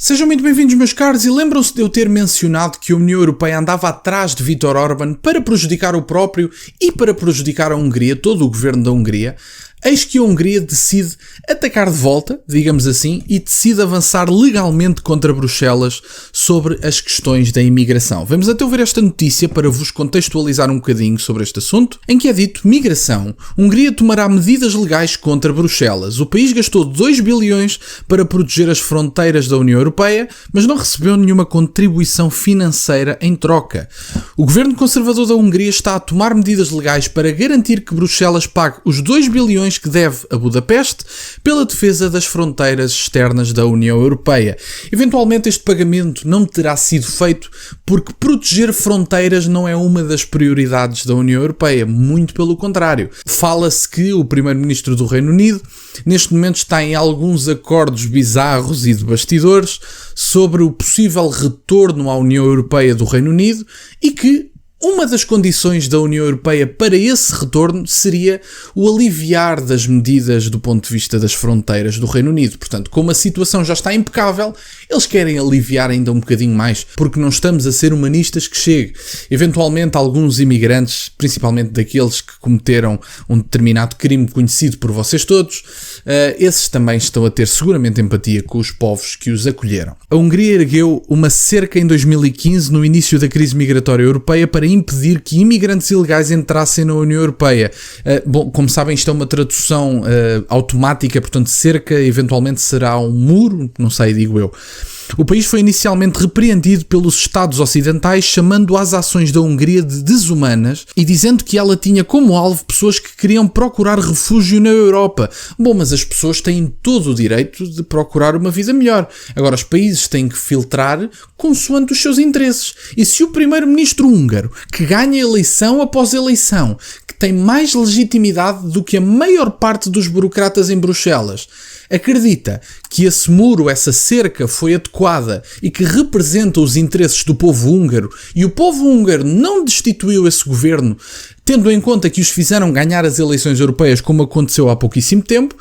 Sejam muito bem-vindos, meus caros, e lembram-se de eu ter mencionado que a União Europeia andava atrás de Viktor Orbán para prejudicar o próprio e para prejudicar a Hungria, todo o governo da Hungria? Eis que a Hungria decide atacar de volta, digamos assim, e decide avançar legalmente contra Bruxelas sobre as questões da imigração. Vamos até ouvir esta notícia para vos contextualizar um bocadinho sobre este assunto, em que é dito: migração. Hungria tomará medidas legais contra Bruxelas. O país gastou 2 bilhões para proteger as fronteiras da União Europeia, mas não recebeu nenhuma contribuição financeira em troca. O governo conservador da Hungria está a tomar medidas legais para garantir que Bruxelas pague os 2 bilhões que deve a Budapeste pela defesa das fronteiras externas da União Europeia. Eventualmente este pagamento não terá sido feito porque proteger fronteiras não é uma das prioridades da União Europeia, muito pelo contrário. Fala-se que o primeiro-ministro do Reino Unido neste momento está em alguns acordos bizarros e de bastidores sobre o possível retorno à União Europeia do Reino Unido e que uma das condições da União Europeia para esse retorno seria o aliviar das medidas do ponto de vista das fronteiras do Reino Unido. Portanto, como a situação já está impecável, eles querem aliviar ainda um bocadinho mais, porque não estamos a ser humanistas que chegue. Eventualmente, alguns imigrantes, principalmente daqueles que cometeram um determinado crime conhecido por vocês todos, esses também estão a ter seguramente empatia com os povos que os acolheram. A Hungria ergueu uma cerca em 2015, no início da crise migratória europeia, para impedir que imigrantes ilegais entrassem na União Europeia. Bom, como sabem, isto é uma tradução automática, portanto, cerca eventualmente será um muro, não sei, digo eu. O país foi inicialmente repreendido pelos Estados ocidentais, chamando as ações da Hungria de desumanas e dizendo que ela tinha como alvo pessoas que queriam procurar refúgio na Europa. Bom, mas as pessoas têm todo o direito de procurar uma vida melhor. Agora, os países têm que filtrar consoante os seus interesses. E se o primeiro-ministro húngaro, que ganha eleição após eleição, que tem mais legitimidade do que a maior parte dos burocratas em Bruxelas, acredita que esse muro, essa cerca foi adequada e que representa os interesses do povo húngaro, e o povo húngaro não destituiu esse governo, tendo em conta que os fizeram ganhar as eleições europeias, como aconteceu há pouquíssimo tempo,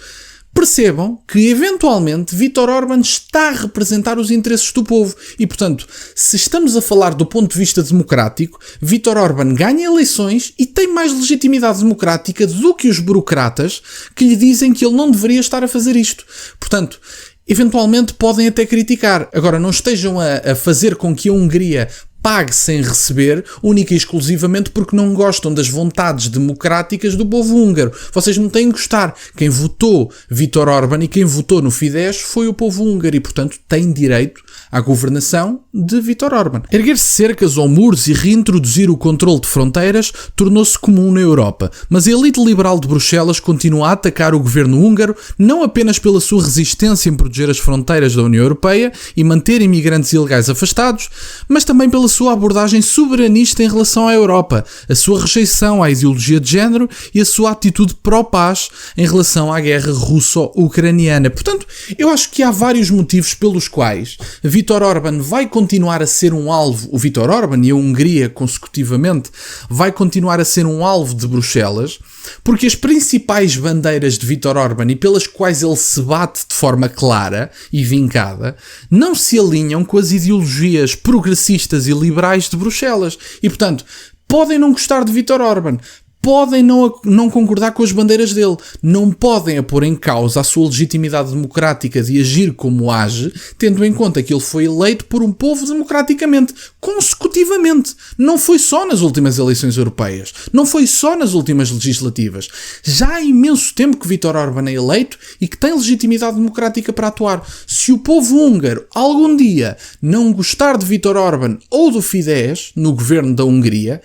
percebam que, eventualmente, Viktor Orbán está a representar os interesses do povo. E, portanto, se estamos a falar do ponto de vista democrático, Viktor Orbán ganha eleições e tem mais legitimidade democrática do que os burocratas que lhe dizem que ele não deveria estar a fazer isto. Portanto, eventualmente podem até criticar. Agora, não estejam a fazer com que a Hungria pague sem receber, única e exclusivamente porque não gostam das vontades democráticas do povo húngaro. Vocês não têm que gostar. Quem votou Viktor Orbán e quem votou no Fidesz foi o povo húngaro e, portanto, tem direito à governação de Viktor Orbán. Erguer cercas ou muros e reintroduzir o controle de fronteiras tornou-se comum na Europa, mas a elite liberal de Bruxelas continua a atacar o governo húngaro não apenas pela sua resistência em proteger as fronteiras da União Europeia e manter imigrantes ilegais afastados, mas também pela sua abordagem soberanista em relação à Europa, a sua rejeição à ideologia de género e a sua atitude pró-paz em relação à guerra russo-ucraniana. Portanto, eu acho que há vários motivos pelos quais Viktor Orbán vai continuar a ser um alvo, o Viktor Orbán e a Hungria consecutivamente, vai continuar a ser um alvo de Bruxelas, porque as principais bandeiras de Viktor Orbán e pelas quais ele se bate de forma clara e vincada não se alinham com as ideologias progressistas e liberais de Bruxelas. E, portanto, podem não gostar de Viktor Orbán, podem não concordar com as bandeiras dele, não podem a pôr em causa a sua legitimidade democrática de agir como age, tendo em conta que ele foi eleito por um povo democraticamente, consecutivamente. Não foi só nas últimas eleições europeias, não foi só nas últimas legislativas. Já há imenso tempo que Viktor Orbán é eleito e que tem legitimidade democrática para atuar. Se o povo húngaro algum dia não gostar de Viktor Orbán ou do Fidesz no governo da Hungria,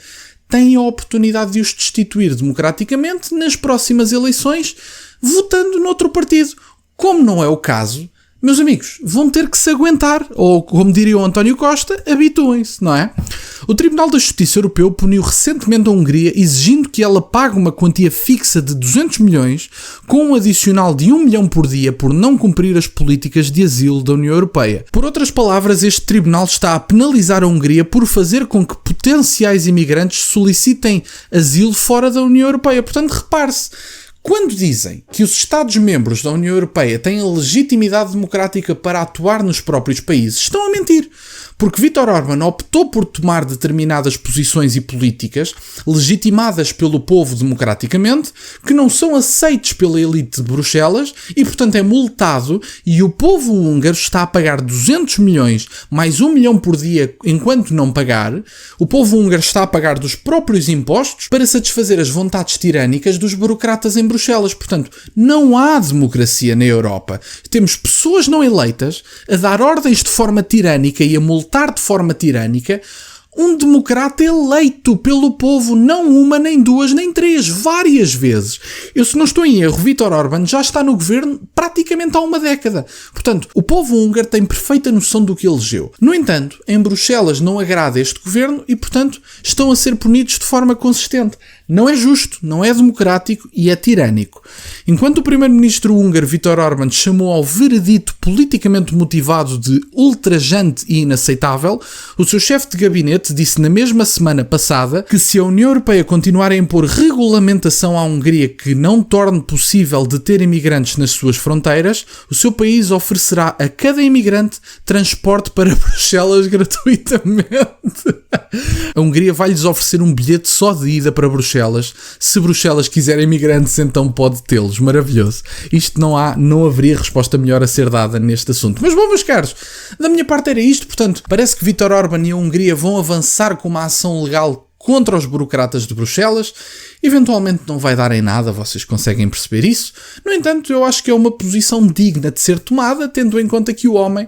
têm a oportunidade de os destituir democraticamente nas próximas eleições, votando noutro partido. Como não é o caso, meus amigos, vão ter que se aguentar, ou como diria o António Costa, habituem-se, não é? O Tribunal da Justiça Europeu puniu recentemente a Hungria, exigindo que ela pague uma quantia fixa de 200 milhões, com um adicional de 1 milhão por dia por não cumprir as políticas de asilo da União Europeia. Por outras palavras, este tribunal está a penalizar a Hungria por fazer com que potenciais imigrantes solicitem asilo fora da União Europeia. Portanto, repare-se, Quando dizem que os Estados-membros da União Europeia têm a legitimidade democrática para atuar nos próprios países, estão a mentir. Porque Viktor Orbán optou por tomar determinadas posições e políticas legitimadas pelo povo democraticamente, que não são aceites pela elite de Bruxelas e, portanto, é multado, e o povo húngaro está a pagar 200 milhões mais 1 milhão por dia enquanto não pagar. O povo húngaro está a pagar dos próprios impostos para satisfazer as vontades tirânicas dos burocratas em Bruxelas. Portanto, não há democracia na Europa. Temos pessoas não eleitas a dar ordens de forma tirânica e a multar de forma tirânica um democrata eleito pelo povo, não uma, nem duas, nem três, várias vezes. Eu, se não estou em erro, Viktor Orbán já está no governo praticamente há uma década. Portanto, o povo húngaro tem perfeita noção do que elegeu. No entanto, em Bruxelas não agrada este governo e, portanto, estão a ser punidos de forma consistente. Não é justo, não é democrático e é tirânico. Enquanto o primeiro-ministro húngaro Viktor Orbán chamou ao veredito politicamente motivado de ultrajante e inaceitável, o seu chefe de gabinete disse na mesma semana passada que se a União Europeia continuar a impor regulamentação à Hungria que não torne possível deter imigrantes nas suas fronteiras, o seu país oferecerá a cada imigrante transporte para Bruxelas gratuitamente. A Hungria vai-lhes oferecer um bilhete só de ida para Bruxelas. Se Bruxelas quiser imigrantes, então pode tê-los. Maravilhoso. Isto não haveria resposta melhor a ser dada neste assunto. Mas bom, meus caros, da minha parte era isto. Portanto, parece que Viktor Orbán e a Hungria vão avançar com uma ação legal contra os burocratas de Bruxelas. Eventualmente não vai dar em nada, vocês conseguem perceber isso. No entanto, eu acho que é uma posição digna de ser tomada, tendo em conta que o homem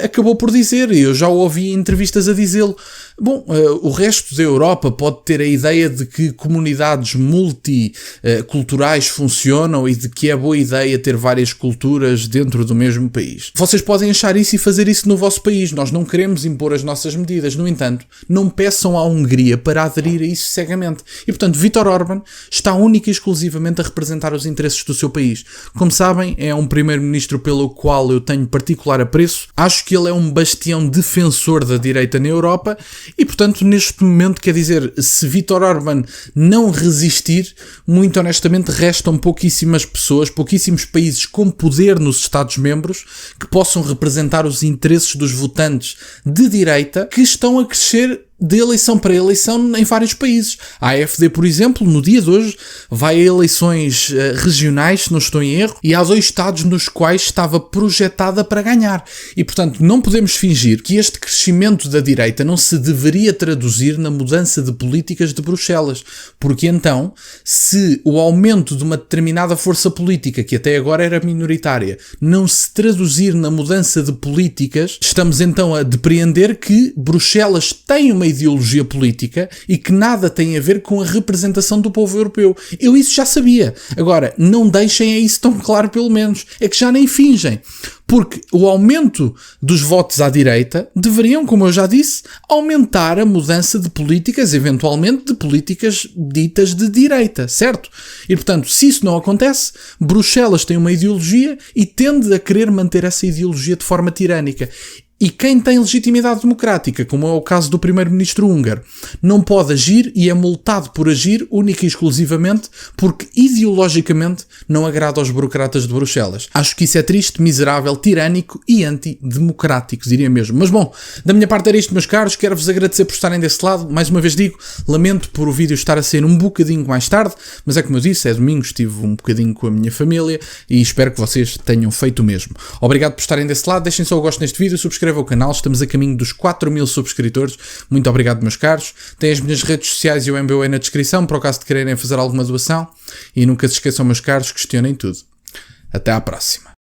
acabou por dizer, e eu já o ouvi em entrevistas a dizê-lo, bom, o resto da Europa pode ter a ideia de que comunidades multiculturais funcionam e de que é boa ideia ter várias culturas dentro do mesmo país. Vocês podem achar isso e fazer isso no vosso país, nós não queremos impor as nossas medidas, no entanto, não peçam à Hungria para aderir a isso cegamente. E, portanto, Viktor Orbán está única e exclusivamente a representar os interesses do seu país. Como sabem, é um primeiro-ministro pelo qual eu tenho particular apreço. Acho que ele é um bastião defensor da direita na Europa e, portanto, neste momento, quer dizer, se Viktor Orbán não resistir, muito honestamente, restam pouquíssimas pessoas, pouquíssimos países com poder nos Estados-membros que possam representar os interesses dos votantes de direita que estão a crescer de eleição para eleição em vários países. A AfD, por exemplo, no dia de hoje, vai a eleições regionais, se não estou em erro, e há 2 estados nos quais estava projetada para ganhar. E, portanto, não podemos fingir que este crescimento da direita não se deveria traduzir na mudança de políticas de Bruxelas. Porque então, se o aumento de uma determinada força política, que até agora era minoritária, não se traduzir na mudança de políticas, estamos então a depreender que Bruxelas tem uma ideologia política e que nada tem a ver com a representação do povo europeu. Eu isso já sabia. Agora, não deixem isso tão claro pelo menos. É que já nem fingem. Porque o aumento dos votos à direita deveriam, como eu já disse, aumentar a mudança de políticas, eventualmente de políticas ditas de direita, certo? E, portanto, se isso não acontece, Bruxelas tem uma ideologia e tende a querer manter essa ideologia de forma tirânica. E quem tem legitimidade democrática, como é o caso do primeiro-ministro húngaro, não pode agir e é multado por agir única e exclusivamente porque ideologicamente não agrada aos burocratas de Bruxelas. Acho que isso é triste, miserável, tirânico e antidemocrático, diria mesmo. Mas bom, da minha parte era isto, meus caros. Quero-vos agradecer por estarem desse lado. Mais uma vez digo, lamento por o vídeo estar a sair um bocadinho mais tarde, mas é como eu disse, é domingo, estive um bocadinho com a minha família e espero que vocês tenham feito o mesmo. Obrigado por estarem desse lado. Deixem só o gosto neste vídeo, subscrevam o canal, estamos a caminho dos 4.000 subscritores. Muito obrigado, meus caros. Tem as minhas redes sociais e o MBA na descrição, para o caso de quererem fazer alguma doação. E nunca se esqueçam, meus caros, questionem tudo. Até à próxima.